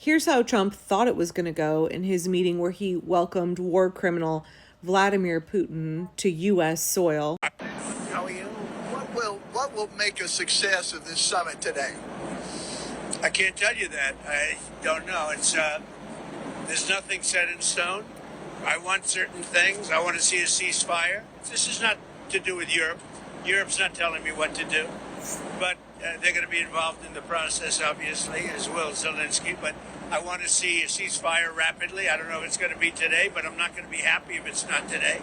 Here's how Trump thought it was going to go in his meeting where he welcomed war criminal Vladimir Putin to U.S. soil. How are you? What will make a success of this summit today? I can't tell you that. I don't know. It's there's nothing set in stone. I want certain things. I want to see a ceasefire. This is not to do with Europe. Europe's not telling me what to do, but they're going to be involved in the process, obviously, as will Zelensky. But I want to see a ceasefire rapidly. I don't know if it's going to be today, but I'm not going to be happy if it's not today.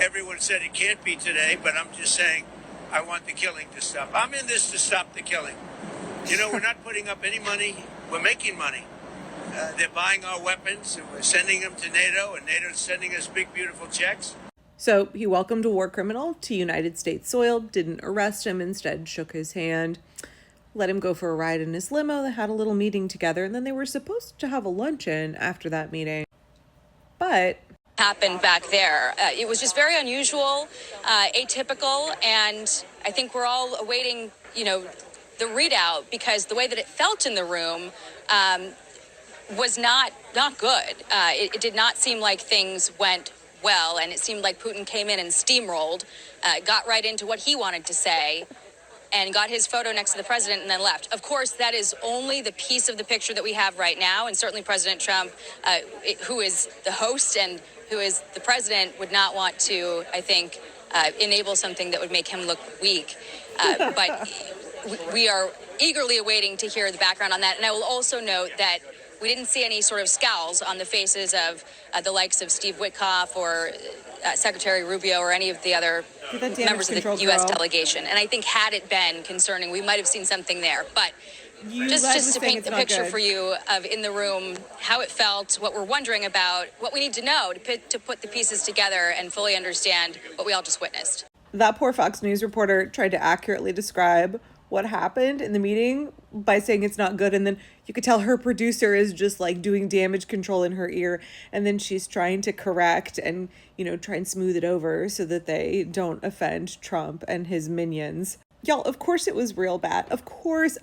Everyone said it can't be today, but I'm just saying I want the killing to stop. I'm in this to stop the killing. You know, we're not putting up any money. We're making money. They're buying our weapons, and we're sending them to NATO, and NATO's sending us big, beautiful checks. So he welcomed a war criminal to United States soil, didn't arrest him, instead shook his hand, let him go for a ride in his limo. They had a little meeting together, and then they were supposed to have a luncheon after that meeting. But happened back there. It was just very unusual, atypical, and I think we're all awaiting, the readout, because the way that it felt in the room was not good. It did not seem like things went well, and it seemed like Putin came in and steamrolled, got right into what he wanted to say, and got his photo next to the president and then left. Of course, that is only the piece of the picture that we have right now, and certainly President Trump, who is the host and who is the president, would not want to, I think, enable something that would make him look weak. But we are eagerly awaiting to hear the background on that. And I will also note that we didn't see any sort of scowls on the faces of the likes of Steve Witkoff or Secretary Rubio or any of the other members of the U.S. delegation. And I think had it been concerning, we might have seen something there. But just to paint the picture for you of in the room, how it felt, what we're wondering about, what we need to know to put the pieces together and fully understand what we all just witnessed. That poor Fox News reporter tried to accurately describe what happened in the meeting by saying it's not good, and then you could tell her producer is just like doing damage control in her ear, and then she's trying to correct and try and smooth it over so that they don't offend Trump and his minions. Y'all, of course it was real bad. Of course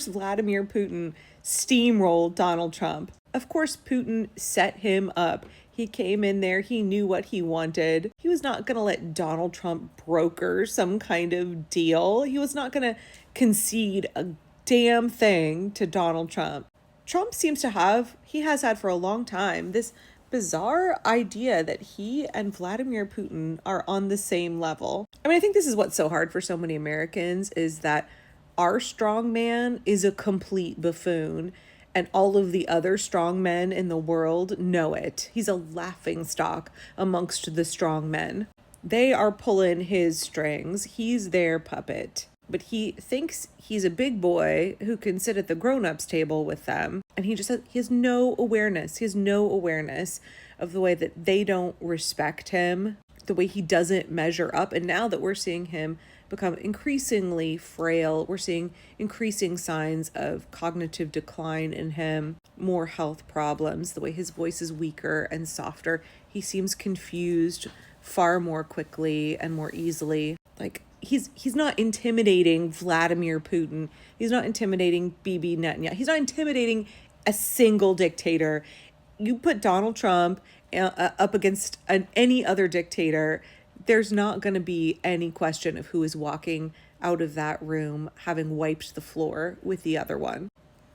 Vladimir Putin steamrolled Donald Trump. Of course Putin set him up. He came in there, he knew what he wanted. He was not going to let Donald Trump broker some kind of deal. He was not going to concede a damn thing to Donald Trump. Trump has had for a long time this bizarre idea that he and Vladimir Putin are on the same level. I mean, I think this is what's so hard for so many Americans, is that our strong man is a complete buffoon. And all of the other strong men in the world know it. He's a laughingstock amongst the strong men. They are pulling his strings. He's their puppet. But he thinks he's a big boy who can sit at the grown-ups table with them. And he has no awareness. He has no awareness of the way that they don't respect him, the way he doesn't measure up. And now that we're seeing him become increasingly frail, we're seeing increasing signs of cognitive decline in him, more health problems, the way his voice is weaker and softer. He seems confused far more quickly and more easily. Like, he's not intimidating Vladimir Putin. He's not intimidating Bibi Netanyahu. He's not intimidating a single dictator. You put Donald Trump up against any other dictator, there's not going to be any question of who is walking out of that room having wiped the floor with the other one.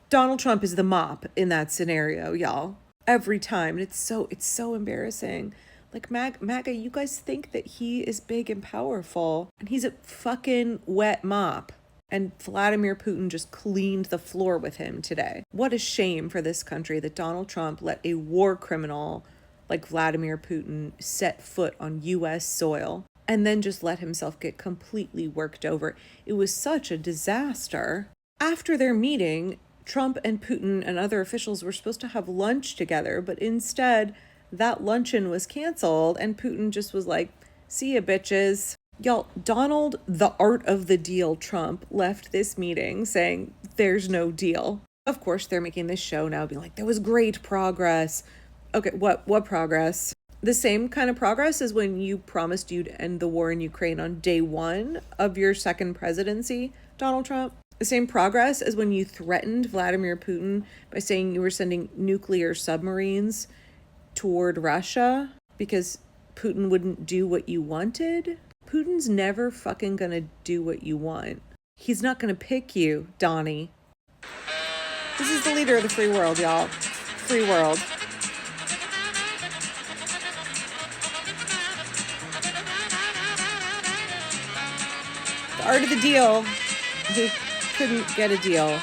Donald Trump is the mop in that scenario, y'all. Every time. And it's so embarrassing. Like, MAGA, you guys think that he is big and powerful, and he's a fucking wet mop. And Vladimir Putin just cleaned the floor with him today. What a shame for this country that Donald Trump let a war criminal like Vladimir Putin set foot on U.S. soil and then just let himself get completely worked over. It was such a disaster. After their meeting, Trump and Putin and other officials were supposed to have lunch together, but instead that luncheon was canceled and Putin just was like, see ya, bitches. Y'all, Donald, the art of the deal Trump, left this meeting saying there's no deal. Of course, they're making this show now being like, there was great progress. Okay, what progress? The same kind of progress as when you promised you'd end the war in Ukraine on day one of your second presidency, Donald Trump. The same progress as when you threatened Vladimir Putin by saying you were sending nuclear submarines toward Russia because Putin wouldn't do what you wanted. Putin's never fucking gonna do what you want. He's not gonna pick you, Donnie. This is the leader of the free world, y'all. Free world. The art of the deal. He couldn't get a deal.